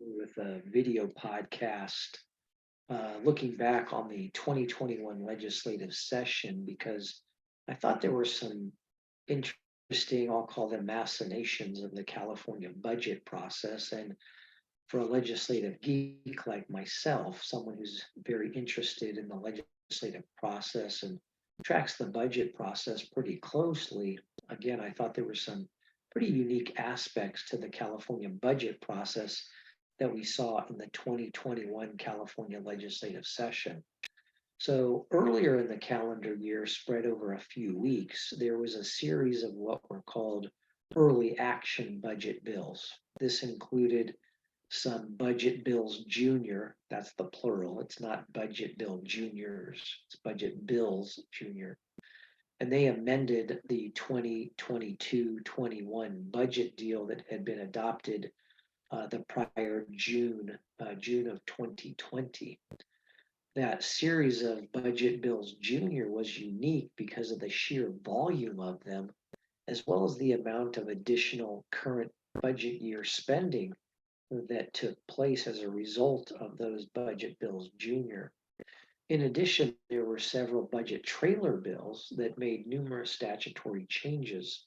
with a video podcast looking back on the 2021 legislative session because I thought there were some interesting, I'll call them machinations of the California budget process. And for a legislative geek like myself, someone who's very interested in the legislative process and tracks the budget process pretty closely, again, I thought there were some pretty unique aspects to the California budget process that we saw in the 2021 California legislative session. So earlier in the calendar year, spread over a few weeks, there was a series of what were called early action budget bills. This included some budget bills junior, that's the plural, it's not budget bill juniors, it's budget bills junior. And they amended the 2022-21 budget deal that had been adopted the prior June of 2020. That series of budget bills junior was unique because of the sheer volume of them, as well as the amount of additional current budget year spending that took place as a result of those budget bills junior. In addition, there were several budget trailer bills that made numerous statutory changes,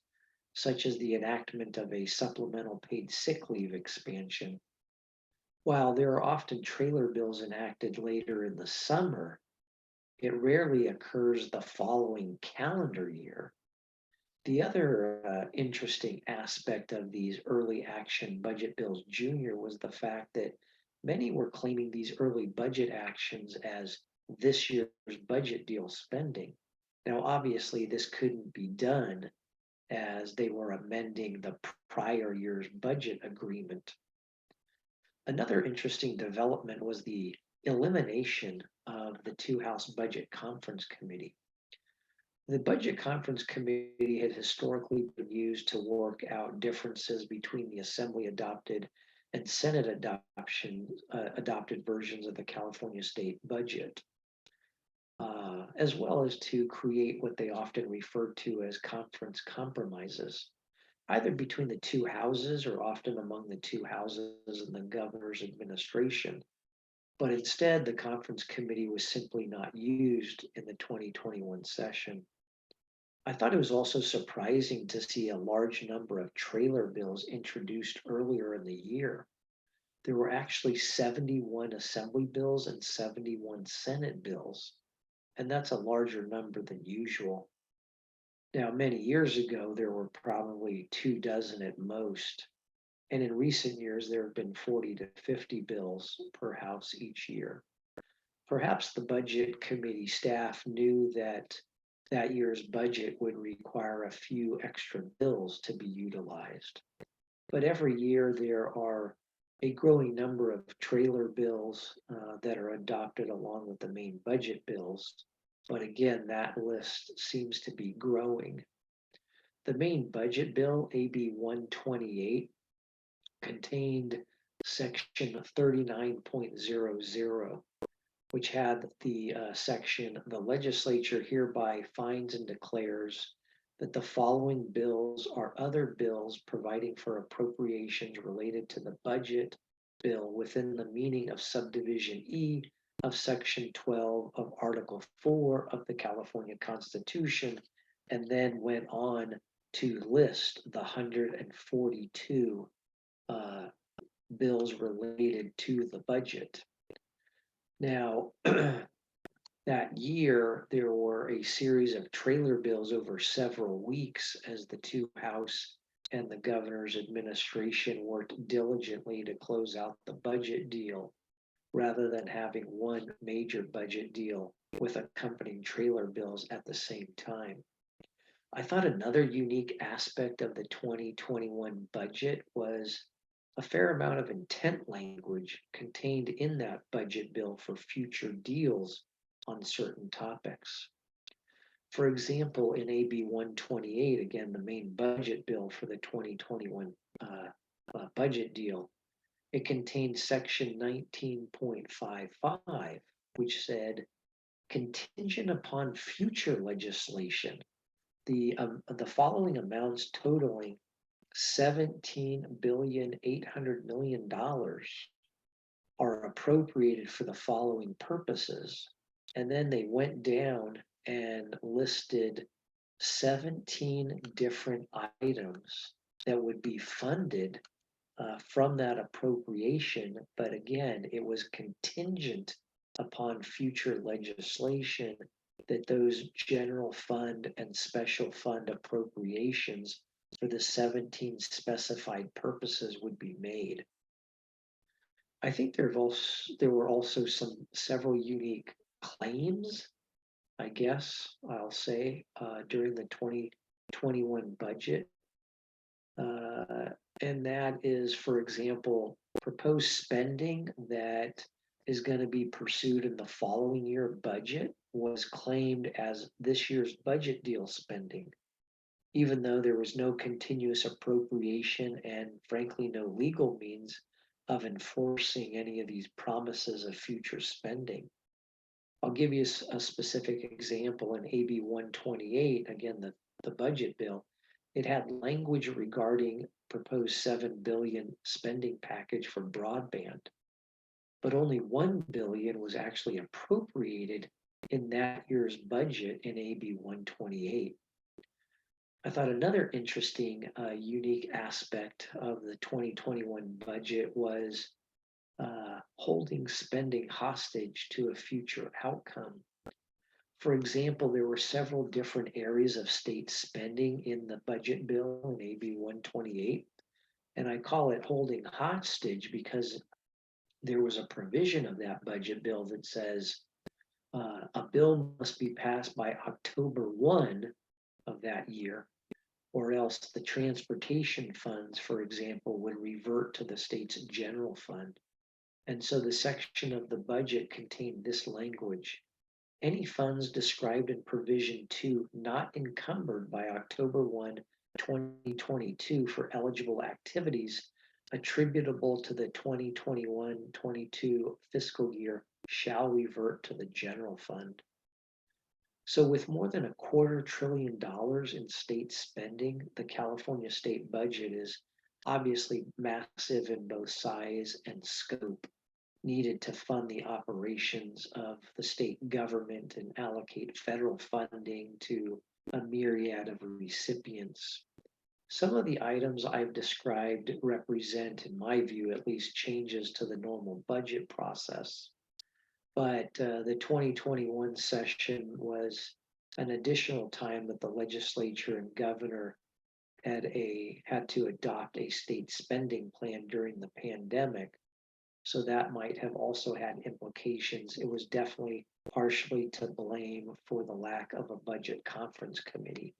such as the enactment of a supplemental paid sick leave expansion. While there are often trailer bills enacted later in the summer, it rarely occurs the following calendar year. The other interesting aspect of these early action budget bills junior was the fact that many were claiming these early budget actions as this year's budget deal spending. Now, obviously, this couldn't be done as they were amending the prior year's budget agreement. Another interesting development was the elimination of the two House Budget Conference Committee. The Budget Conference Committee had historically been used to work out differences between the Assembly adopted and Senate adopted versions of the California state budget, as well as to create what they often referred to as conference compromises, either between the two houses or often among the two houses and the governor's administration. But instead, the conference committee was simply not used in the 2021 session. I thought it was also surprising to see a large number of trailer bills introduced earlier in the year. There were actually 71 Assembly bills and 71 Senate bills, and that's a larger number than usual. Now, many years ago, there were probably 2 dozen at most, and in recent years, there have been 40 to 50 bills per House each year. Perhaps the Budget Committee staff knew that that year's budget would require a few extra bills to be utilized. But every year, there are a growing number of trailer bills that are adopted along with the main budget bills. But again, that list seems to be growing. The main budget bill, AB 128, contained section 39.00, which had the section, the legislature hereby finds and declares that the following bills are other bills providing for appropriations related to the budget bill within the meaning of subdivision E of section 12 of article 4 of the California Constitution, and then went on to list the 142 bills related to the budget. Now, that year, there were a series of trailer bills over several weeks as the two House and the governor's administration worked diligently to close out the budget deal rather than having one major budget deal with accompanying trailer bills at the same time. I thought another unique aspect of the 2021 budget was a fair amount of intent language contained in that budget bill for future deals on certain topics. For example, in AB 128, again, the main budget bill for the 2021 budget deal, it contained section 19.55, which said, contingent upon future legislation, the following amounts totaling $17,800,000,000 are appropriated for the following purposes. And then they went down and listed 17 different items that would be funded from that appropriation. But again, it was contingent upon future legislation that those general fund and special fund appropriations for the 17 specified purposes would be made. I think there were also several unique claims, I guess I'll say, during the 2021 budget. And that is, for example, proposed spending that is going to be pursued in the following year budget was claimed as this year's budget deal spending, even though there was no continuous appropriation and frankly no legal means of enforcing any of these promises of future spending. I'll give you a specific example in AB 128, again, the budget bill. It had language regarding proposed 7 billion spending package for broadband, but only 1 billion was actually appropriated in that year's budget in AB 128. I thought another interesting, unique aspect of the 2021 budget was holding spending hostage to a future outcome. For example, there were several different areas of state spending in the budget bill in AB 128, and I call it holding hostage because there was a provision of that budget bill that says a bill must be passed by October 1 of that year, or else the transportation funds, for example, would revert to the state's general fund. And so the section of the budget contained this language: any funds described in provision 2 not encumbered by October 1, 2022 for eligible activities attributable to the 2021-22 fiscal year shall revert to the general fund. So with more than $250 billion in state spending, the California state budget is obviously massive in both size and scope, needed to fund the operations of the state government and allocate federal funding to a myriad of recipients. Some of the items I've described represent, in my view at least, changes to the normal budget process. But the 2021 session was an additional time that the legislature and governor had to adopt a state spending plan during the pandemic. So that might have also had implications. It was definitely partially to blame for the lack of a budget conference committee.